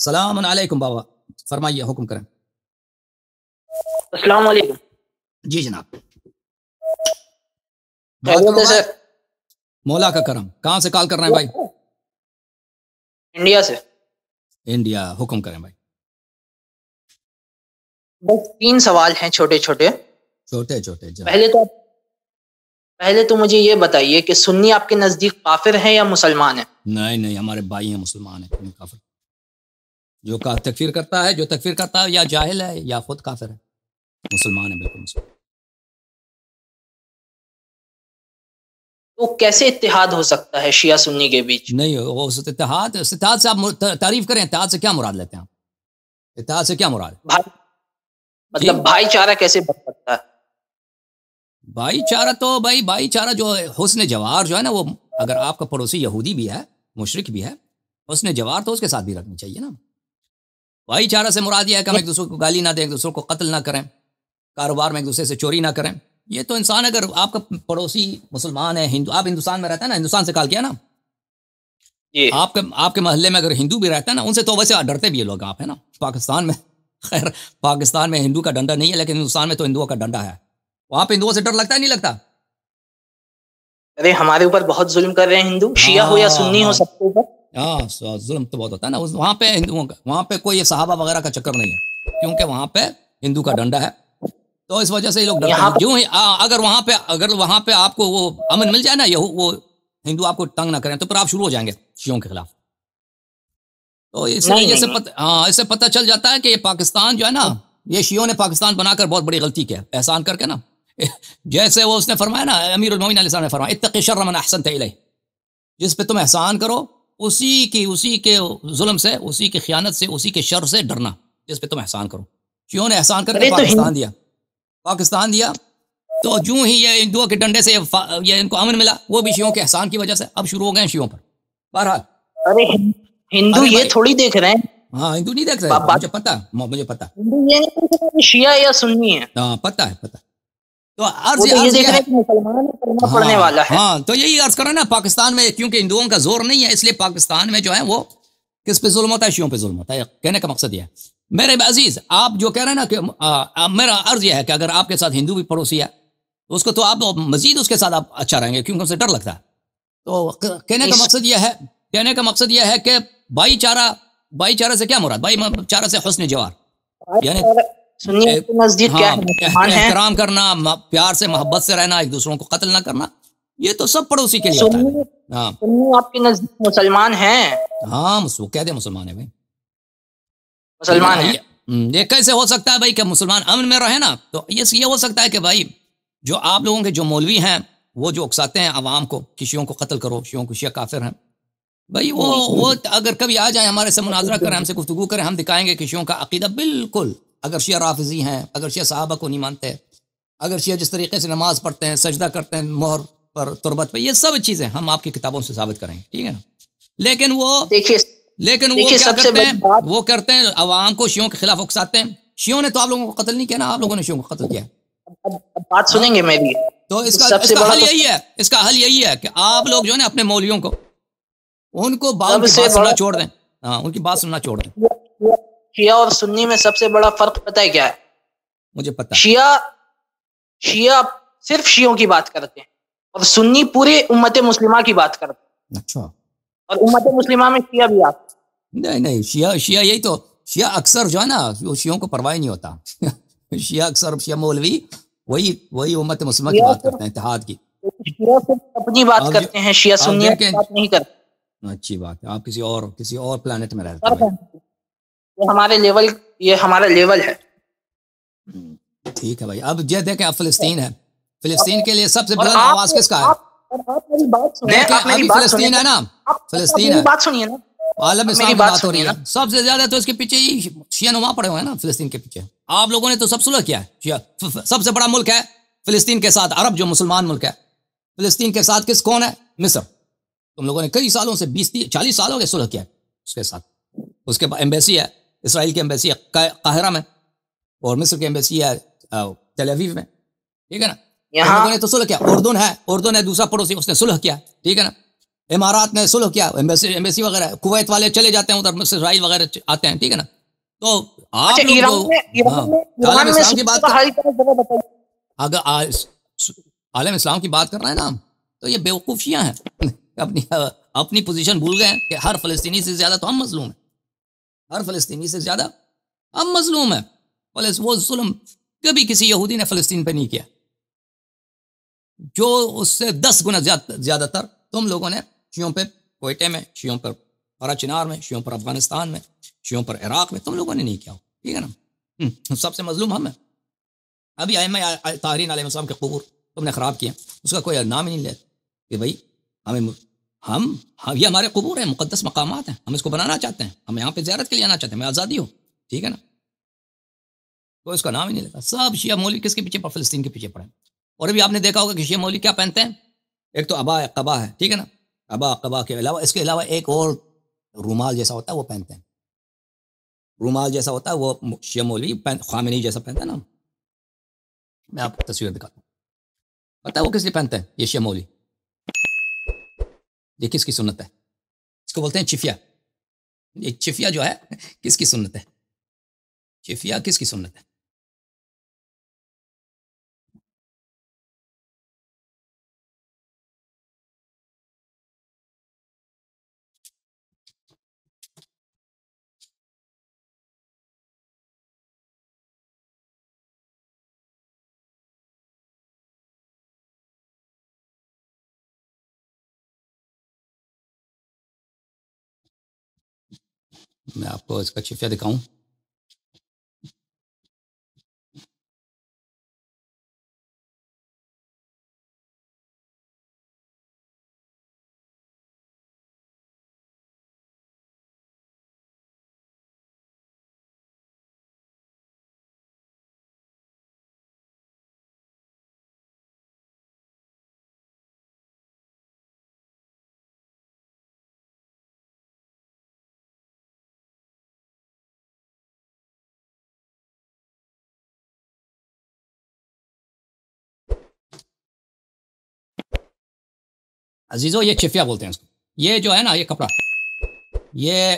السلام علیکم بابا، فرمائیے، حکم کریں۔ السلام علیکم جی جناب، خیریت ہے سر؟ مولا کا کرم۔ کہاں سے کال کر رہے ہیں بھائی؟ انڈیا سے۔ انڈیا، حکم کریں بھائی۔ بس 3 سوال ہیں چھوٹے چھوٹے جناب۔ پہلے تو مجھے یہ بتائیے کہ سنی آپ کے نزدیک کافر ہیں یا مسلمان ہیں؟ نہیں، ہمارے بھائی ہیں، مسلمان ہیں، کافر۔ جو تکفیر کرتا ہے یا جاہل ہے یا خود کافر ہے، مسلمان ہے، بالکل مسلمان۔ تو کیسے اتحاد ہو سکتا ہے شیعہ سنی کے بیچ؟ نہیں، وہ اتحاد سے آپ تعریف کریں، اتحاد سے کیا مراد لیتے ہیں آپ؟ اتحاد سے کیا مراد ہے؟ مطلب بھائی چارہ کیسے بن سکتا ہے؟ بھائی چارہ تو بھائی چارہ جو ہے، حسن جوار جو ہے نا، وہ اگر آپ کا پڑوسی یہودی بھی ہے، مشرک بھی ہے، حسن جوار تو اس کے ساتھ بھی رکھنی چاہیے نا۔ بھائی چارہ سے مراد یہ ہے کہ ہم ایک دوسرے کو گالی نہ دیں، ایک دوسرے کو قتل نہ کریں، کاروبار میں ایک دوسرے سے چوری نہ کریں۔ یہ تو انسان، اگر آپ کا پڑوسی مسلمان ہے، ہندو، آپ ہندوستان میں رہتا ہے نا، ہندوستان سے کال کیا نا، آپ کے محلے میں اگر ہندو بھی رہتا ہے نا، ان سے تو ویسے ڈرتے بھی یہ لوگ آپ ہیں نا۔ پاکستان میں، خیر پاکستان میں ہندو کا ڈنڈا نہیں ہے، لیکن ہندوستان میں تو ہندوؤں کا ڈنڈا ہے۔ وہاں پہ ہندوؤں سے ڈر لگتا ہے، نہیں لگتا؟ ارے ہمارے اوپر بہت ظلم کر رہے ہیں ہندو، شیعہ ہو یا سنی ہو، سب کے اوپر۔ ہاں، ظلم تو بہت ہوتا ہے نا وہاں پہ ہندوؤں کا۔ وہاں پہ کوئی صحابہ وغیرہ کا چکر نہیں ہے، کیونکہ وہاں پہ ہندو کا ڈنڈا ہے، تو اس وجہ سے یہ لوگ ڈرتے ہیں۔ جو اگر وہاں پہ آپ کو وہ امن مل جائے نا، وہ ہندو آپ کو تنگ نہ کریں، تو پھر آپ شروع ہو جائیں گے شیعوں کے خلاف۔ تو اس سے پتہ چل جاتا ہے کہ یہ پاکستان جو ہے نا، یہ شیعوں نے پاکستان بنا کر بہت بڑی غلطی کیا، احسان کر کے نا۔ جیسے وہ اس نے فرمایا نا، امیر المومنین علیہ السلام نے فرمایا، اتقی شر من احسنت الیہ، جس پہ تم احسان کرو اسی کے ظلم سے، اسی کی خیانت سے، اسی کے شر سے ڈرنا، جس پہ تم احسان کرو۔ شیعوں نے احسان کر کے پاکستان دیا، تو جو ہی یہ ہندوؤں کے ڈنڈے سے یہ ان کو امن ملا، وہ بھی شیعوں کے احسان کی وجہ سے اب شروع ہو گئے ہیں شیعوں پر۔ بہرحال ارے ہندو یہ تھوڑی دیکھ رہے ہیں، ہاں ہندو نہیں دیکھ رہے، مجھے پتا ہندو یہ نہیں دیکھ رہے کہ شیعہ یا سنی ہے، ہاں پتا ہے۔ تو یہ دیکھ رہے ہیں کہ مسلمان کلمہ پڑھنے والا ہے۔ ہاں، تو یہی عرض کر رہا ہے نا، پاکستان میں کیونکہ ہندوؤں کا زور نہیں ہے، اس لیے پاکستان میں جو ہے وہ کس پہ ظلم ہوتا ہے؟ شیعوں پہ ظلم ہوتا ہے۔ کہنے کا مقصد یہ ہے میرے عزیز، آپ جو کہہ رہے ہیں نا کہ میرا عرض یہ ہے کہ اگر آپ کے ساتھ ہندو بھی پڑوسی ہے، تو اس کو تو آپ مزید اس کے ساتھ آپ اچھا رہیں گے، کیونکہ اسے ڈر لگتا ہے۔ تو کہنے کا مقصد یہ ہے کہ بھائی چارہ سے کیا مراد؟ بھائی چارہ سے حسن جوار، یعنی احترام کرنا، پیار سے محبت سے رہنا، ایک دوسروں کو قتل نہ کرنا، یہ تو سب پڑوسی کے لیے ہوتا ہے۔ سنی آپ کے نزدیک مسلمان ہیں؟ ہاں، وہ کہہ دیں مسلمان ہے بھائی، مسلمان ہیں۔ یہ کیسے ہو سکتا ہے بھائی کہ مسلمان امن میں رہے نا؟ تو یہ ہو سکتا ہے کہ بھائی جو آپ لوگوں کے جو مولوی ہیں، وہ جو اکساتے ہیں عوام کو کہ شیعوں کو قتل کرو، شیعوں کو شیعہ کافر ہیں، بھائی وہ اگر کبھی آ جائیں ہمارے سے مناظرہ کریں، ہم سے گفتگو کریں، ہم دکھائیں گے کہ شیعوں کا عقیدہ بالکل، اگر شیعہ رافضی ہیں، اگر شیعہ صحابہ کو نہیں مانتے، اگر شیعہ جس طریقے سے نماز پڑھتے ہیں، سجدہ کرتے ہیں مہر پر، تربت پہ، یہ سب چیزیں ہم آپ کی کتابوں سے ثابت کریں گے، ٹھیک ہے نا؟ لیکن وہ کیا کرتے ہیں؟ وہ کرتے ہیں عوام کو شیعوں کے خلاف اکساتے ہیں۔ شیعوں نے تو آپ لوگوں کو قتل نہیں کیا نا، آپ لوگوں نے شیعوں کو قتل کیا۔ اب بات سنیں گے میری، تو اس کا حل یہی ہے کہ آپ لوگ جو ہے نا اپنے مولویوں کو، ان کو بات سننا چھوڑ دیں، ان کی بات سننا چھوڑ دیں۔ شیعہ اور سنی میں سب سے بڑا فرق پتہ ہے کیا ہے؟ مجھے پتہ، شیعہ صرف شیعوں کی بات کرتے ہیں، اور سنی پورے امت مسلمہ کی بات کرتے ہیں۔ اچھا، اور امت مسلمہ میں شیعہ بھی آتے ہیں۔ نہیں، شیعہ یہی تو، شیعہ اکثر جو ہے نا، وہ شیعوں کو پرواہ نہیں ہوتا۔ شیعہ اکثر، شیعہ مولوی وہی امت مسلمہ کی بات کرتے ہیں، اتحاد کی۔ شیعہ صرف اپنی بات کرتے ہیں، شیعہ سنی بات نہیں کرتے۔ اچھی بات ہے، آپ کسی اور پلانٹ میں رہتے ہیں۔ یہ ہمارا لیول ہے۔ ٹھیک ہے بھائی، اب یہ دیکھیں، اب فلسطین ہے، فلسطین کے لیے سب سے بلند آواز کس کا ہے؟ فلسطین ہے نا، فلسطین ہے، بات سنیے نا، عالم اسلام کی بات ہو رہی ہے، سب سے زیادہ تو اس کے پیچھے ہی شیعہ نما پڑے ہوئے ہیں نا، فلسطین کے پیچھے۔ آپ لوگوں نے تو سب صلح کیا ہے، سب سے بڑا ملک ہے فلسطین کے ساتھ، عرب جو مسلمان ملک ہے، فلسطین کے ساتھ کون ہے؟ مصر۔ تم لوگوں نے کئی سالوں سے 20-40 سال ہو گئے صلح کیا ہے اس کے ساتھ۔ اس کے ایمبیسی ہے، اسرائیل کی ایمبیسی ہے قاہرہ میں، اور مصر کی ایمبیسی ہے تل اویو میں، ٹھیک ہے نا؟ تم لوگوں نے تو صلح کیا۔ اردن ہے دوسرا پڑوسی، اس نے صلح کیا، ٹھیک ہے نا؟ امارات نے صلح کیا، ایمبیسی وغیرہ، کویت والے چلے جاتے ہیں ادھر، اسرائیل وغیرہ آتے ہیں، ٹھیک ہے نا. تو آپ اچھا، ایران میں اسلام کی بات حل کرنا بتائیے. اگر عالم اسلام کی بات کر رہے ہیں نا ہم، تو یہ بیوقوف شیعہ ہیں. اپنی پوزیشن بھول گئے کہ ہر فلسطینی سے زیادہ تو ہم مظلوم ہیں، ہر فلسطینی سے زیادہ ہم مظلوم ہیں. وہ ظلم کبھی کسی یہودی نے فلسطین پہ نہیں کیا، جو اس سے 10 گنا زیادہ تر تم لوگوں نے شیعوں پہ کوئٹے میں، شیعوں پر ہرا چنار میں، شیعوں پر افغانستان میں، شیعوں پر عراق میں تم لوگوں نے نہیں کیا، ٹھیک ہے نا. سب سے مظلوم ہم ہیں. ابھی ائمہ طاہرین علیہ السلام کے قبور تم نے خراب کیا، اس کا کوئی نام ہی نہیں لے کہ بھائی ہم یہ ہمارے قبور ہیں، مقدس مقامات ہیں، ہم اس کو بنانا چاہتے ہیں، ہم یہاں پہ زیارت کے لیے آنا چاہتے ہیں، ہمیں آزادی ہو، ٹھیک ہے نا. تو اس کا نام ہی نہیں لیتا. سب شیعہ مولوی کس کے پیچھے پڑے؟ فلسطین کے پیچھے پڑے. اور ابھی آپ نے دیکھا ہوگا کہ شیعہ مولوی کیا پہنتے ہیں؟ ایک تو ابا قبا ہے، ٹھیک ہے نا، ابا قبا کے علاوہ اس کے علاوہ ایک اور رومال جیسا ہوتا ہے وہ پہنتے ہیں. رومال جیسا ہوتا ہے وہ شیعہ مولوی خامنی جیسا پہنتا ہے نا. میں آپ کو تصویر دکھاتا ہوں. پتہ ہے وہ کس لیے پہنتے ہیں یہ شیعہ مولوی؟ یہ کس کی سنت ہے؟ اس کو بولتے ہیں چفیہ. یہ چفیہ جو ہے کس کی سنت ہے؟ چفیہ کس کی سنت ہے؟ میں آپ کو اس کا چفیہ دکھاؤں. عزیزو یہ چفیہ بولتے ہیں اس کو. یہ جو ہے نا یہ کپڑا، یہ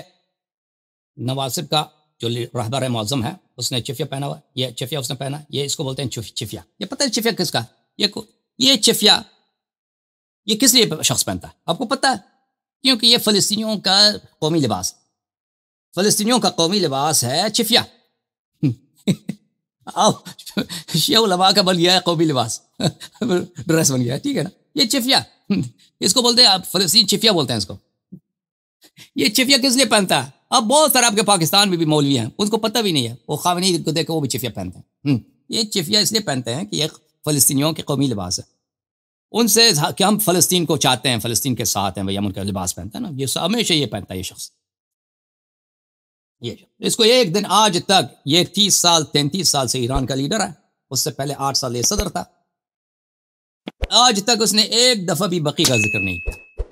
نواسب کا جو رہبر معظم ہے اس نے چفیہ پہنا ہوا، یہ چفیہ اس نے پہنا، یہ اس کو بولتے ہیں چفیہ. یہ پتہ ہے چفیہ کس کا؟ یہ چفیہ یہ کس لیے شخص پہنتا ہے آپ کو پتہ ہے؟ کیونکہ یہ فلسطینیوں کا قومی لباس، فلسطینیوں کا قومی لباس ہے چفیہ. اب شیعہ علماء کا بن گیا ہے قومی لباس، ڈریس بن گیا ہے، ٹھیک ہے نا. یہ چفیہ اس کو بولتے ہیں، آپ فلسطین چفیہ بولتے ہیں اس کو. یہ چفیہ کس لیے پہنتا ہے؟ اب بہت سارے آپ کے پاکستان میں بھی مولوی ہیں ان کو پتہ بھی نہیں ہے، وہ خامنی کو دیکھ کے وہ بھی چفیہ پہنتے ہیں. یہ چفیہ اس لیے پہنتے ہیں کہ یہ فلسطینیوں کے قومی لباس ہے. ان سے کہ ہم فلسطین کو چاہتے ہیں، فلسطین کے ساتھ ہیں، بھئی ہم ان کا لباس پہنتا ہے نا، یہ ہمیشہ یہ پہنتا ہے یہ شخص. یہ اس کو ایک دن آج تک، یہ 33 سال سے ایران کا لیڈر ہے، اس سے پہلے 8 سال یہ صدر تھا، آج تک اس نے ایک دفعہ بھی بقی کا ذکر نہیں کیا،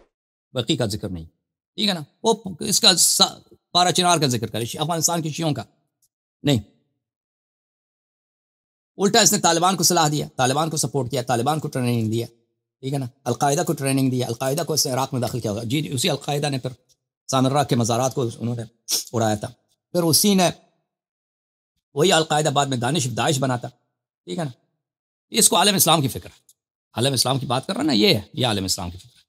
بقی کا ذکر نہیں، ٹھیک ہے نا. وہ اس کا پارا چنار کا ذکر کرے، افغانستان کی شیعوں کا نہیں. الٹا اس نے طالبان کو صلاح دیا، طالبان کو سپورٹ کیا، طالبان کو ٹریننگ دیا، ٹھیک ہے نا. القاعدہ کو ٹریننگ دیا، القاعدہ کو اس نے عراق میں داخل کیا ہوگا، جی اسی القاعدہ نے پھر سامراء کے مزارات کو انہوں نے اڑایا تھا، پھر اسی نے وہی القاعدہ بعد میں داعش بنا تھا، ٹھیک ہے نا. اس کو عالم اسلام کی فکر ہے، عالم اسلام کی بات کر رہا ہے نا، یہ ہے، یہ عالم اسلام کی فکر ہے.